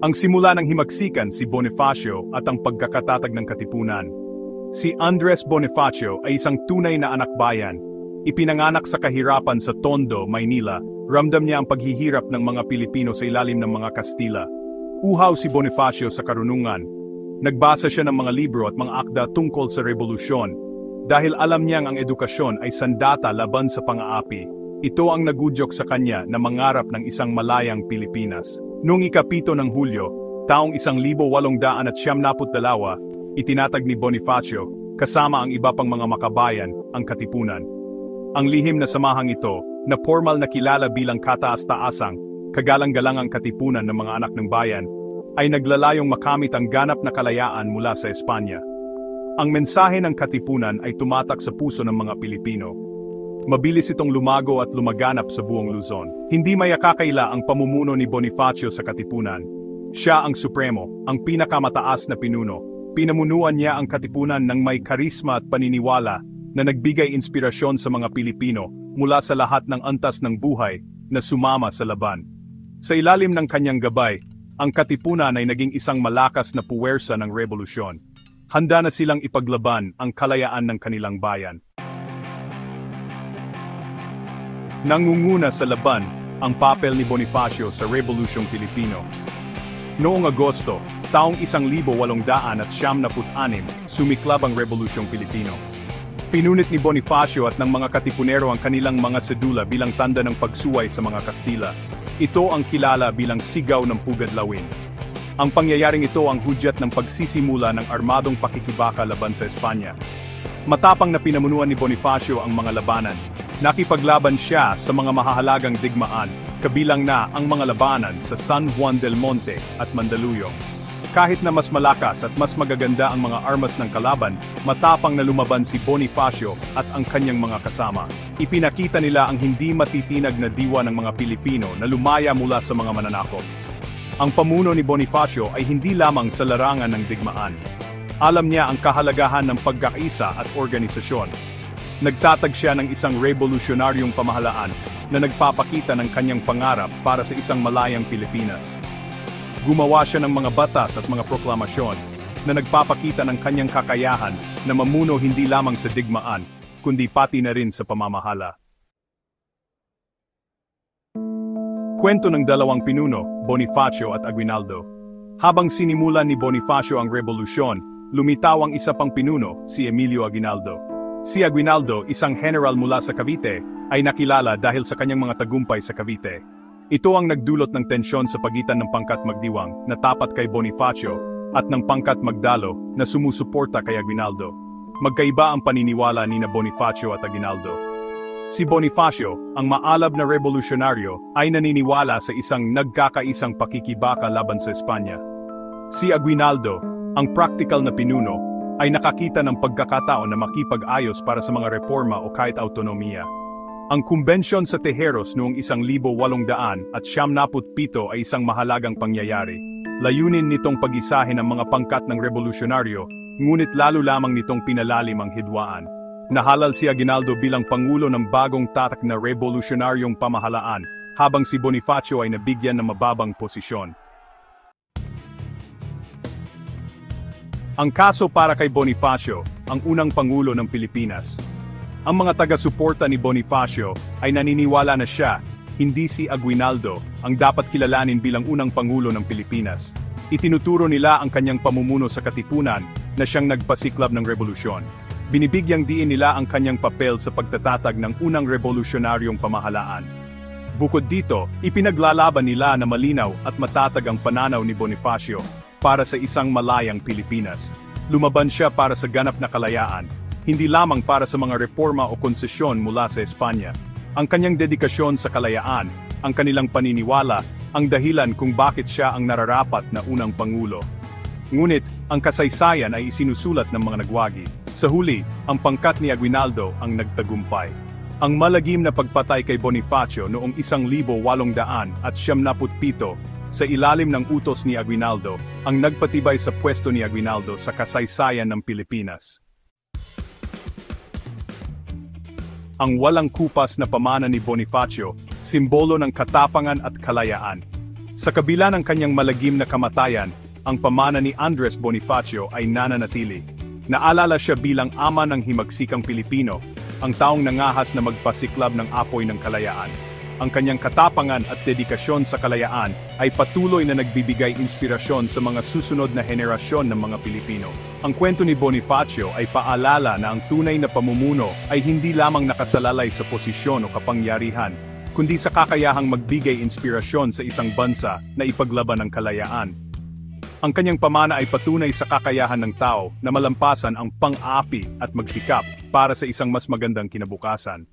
Ang simula ng himagsikan si Bonifacio at ang pagkakatatag ng katipunan. Si Andres Bonifacio ay isang tunay na anak bayan. Ipinanganak sa kahirapan sa Tondo, Maynila. Ramdam niya ang paghihirap ng mga Pilipino sa ilalim ng mga Kastila. Uhaw si Bonifacio sa karunungan. Nagbasa siya ng mga libro at mga akda tungkol sa revolusyon. Dahil alam niyang ang edukasyon ay sandata laban sa pang-aapi. Ito ang nagudyok sa kanya na mangarap ng isang malayang Pilipinas. Noong ika-7 ng Hulyo, taong 1892, itinatag ni Bonifacio, kasama ang iba pang mga makabayan, ang Katipunan. Ang lihim na samahang ito, na formal na kilala bilang kataas-taasang, kagalang-galangang katipunan ng mga anak ng bayan, ay naglalayong makamit ang ganap na kalayaan mula sa Espanya. Ang mensahe ng katipunan ay tumatak sa puso ng mga Pilipino. Mabilis itong lumago at lumaganap sa buong Luzon. Hindi mayakakaila ang pamumuno ni Bonifacio sa katipunan. Siya ang supremo, ang pinakamataas na pinuno. Pinamunuan niya ang katipunan ng may karisma at paniniwala na nagbigay inspirasyon sa mga Pilipino mula sa lahat ng antas ng buhay na sumama sa laban. Sa ilalim ng kanyang gabay, ang katipunan ay naging isang malakas na puwersa ng revolusyon. Handa na silang ipaglaban ang kalayaan ng kanilang bayan. Nangunguna sa laban ang papel ni Bonifacio sa Rebolusyong Pilipino. Noong Agosto, taong 1896, sumiklab ang Rebolusyong Pilipino. Pinunit ni Bonifacio at ng mga katipunero ang kanilang mga sedula bilang tanda ng pagsuway sa mga Kastila. Ito ang kilala bilang Sigaw ng Pugadlawin. Ang pangyayaring ito ang hudyat ng pagsisimula ng armadong pakikibaka laban sa Espanya. Matapang na pinamunuan ni Bonifacio ang mga labanan. Nakipaglaban siya sa mga mahahalagang digmaan, kabilang na ang mga labanan sa San Juan del Monte at Mandaluyong. Kahit na mas malakas at mas magaganda ang mga armas ng kalaban, matapang na lumaban si Bonifacio at ang kanyang mga kasama. Ipinakita nila ang hindi matitinag na diwa ng mga Pilipino na lumaya mula sa mga mananakop. Ang pamuno ni Bonifacio ay hindi lamang sa larangan ng digmaan. Alam niya ang kahalagahan ng pagkakaisa at organisasyon. Nagtatag siya ng isang revolusyonaryong pamahalaan na nagpapakita ng kanyang pangarap para sa isang malayang Pilipinas. Gumawa siya ng mga batas at mga proklamasyon na nagpapakita ng kanyang kakayahan na mamuno hindi lamang sa digmaan, kundi pati na rin sa pamamahala. Kwento ng dalawang pinuno, Bonifacio at Aguinaldo. Habang sinimulan ni Bonifacio ang revolusyon, lumitaw ang isa pang pinuno, si Emilio Aguinaldo. Si Aguinaldo, isang general mula sa Cavite, ay nakilala dahil sa kanyang mga tagumpay sa Cavite. Ito ang nagdulot ng tensyon sa pagitan ng pangkat Magdiwang na tapat kay Bonifacio at ng pangkat Magdalo na sumusuporta kay Aguinaldo. Magkaiba ang paniniwala ni Bonifacio at Aguinaldo. Si Bonifacio, ang maalab na revolusyonaryo, ay naniniwala sa isang nagkakaisang pakikibaka laban sa Espanya. Si Aguinaldo, ang praktikal na pinuno, ay nakakita ng pagkakataon na makipag-ayos para sa mga reforma o kahit autonomiya. Ang kumbensyon sa Tejeros noong 1897 ay isang mahalagang pangyayari. Layunin nitong pag-isahin ang mga pangkat ng revolusyonaryo, ngunit lalo lamang nitong pinalalim ang hidwaan. Nahalal si Aguinaldo bilang pangulo ng bagong tatak na revolusyonaryong pamahalaan, habang si Bonifacio ay nabigyan ng mababang posisyon. Ang kaso para kay Bonifacio, ang unang pangulo ng Pilipinas. Ang mga taga-suporta ni Bonifacio ay naniniwala na siya, hindi si Aguinaldo, ang dapat kilalanin bilang unang pangulo ng Pilipinas. Itinuturo nila ang kanyang pamumuno sa katipunan na siyang nagpasiklab ng revolusyon. Binibigyang diin nila ang kanyang papel sa pagtatatag ng unang revolusyonaryong pamahalaan. Bukod dito, ipinaglalaban nila na malinaw at matatag ang pananaw ni Bonifacio para sa isang malayang Pilipinas. Lumaban siya para sa ganap na kalayaan, hindi lamang para sa mga reforma o konsesyon mula sa Espanya. Ang kanyang dedikasyon sa kalayaan, ang kanilang paniniwala, ang dahilan kung bakit siya ang nararapat na unang pangulo. Ngunit, ang kasaysayan ay isinusulat ng mga nagwagi. Sa huli, ang pangkat ni Aguinaldo ang nagtagumpay. Ang malagim na pagpatay kay Bonifacio noong 1897 sa ilalim ng utos ni Aguinaldo, ang nagpatibay sa pwesto ni Aguinaldo sa kasaysayan ng Pilipinas. Ang walang kupas na pamana ni Bonifacio, simbolo ng katapangan at kalayaan. Sa kabila ng kanyang malagim na kamatayan, ang pamana ni Andres Bonifacio ay nananatili. Naalala siya bilang ama ng himagsikang Pilipino, ang taong nangahas na magpasiklab ng apoy ng kalayaan. Ang kanyang katapangan at dedikasyon sa kalayaan ay patuloy na nagbibigay inspirasyon sa mga susunod na henerasyon ng mga Pilipino. Ang kwento ni Bonifacio ay paalala na ang tunay na pamumuno ay hindi lamang nakasalalay sa posisyon o kapangyarihan, kundi sa kakayahang magbigay inspirasyon sa isang bansa na ipaglaban ang kalayaan. Ang kanyang pamana ay patunay sa kakayahan ng tao na malampasan ang pang-api at magsikap para sa isang mas magandang kinabukasan.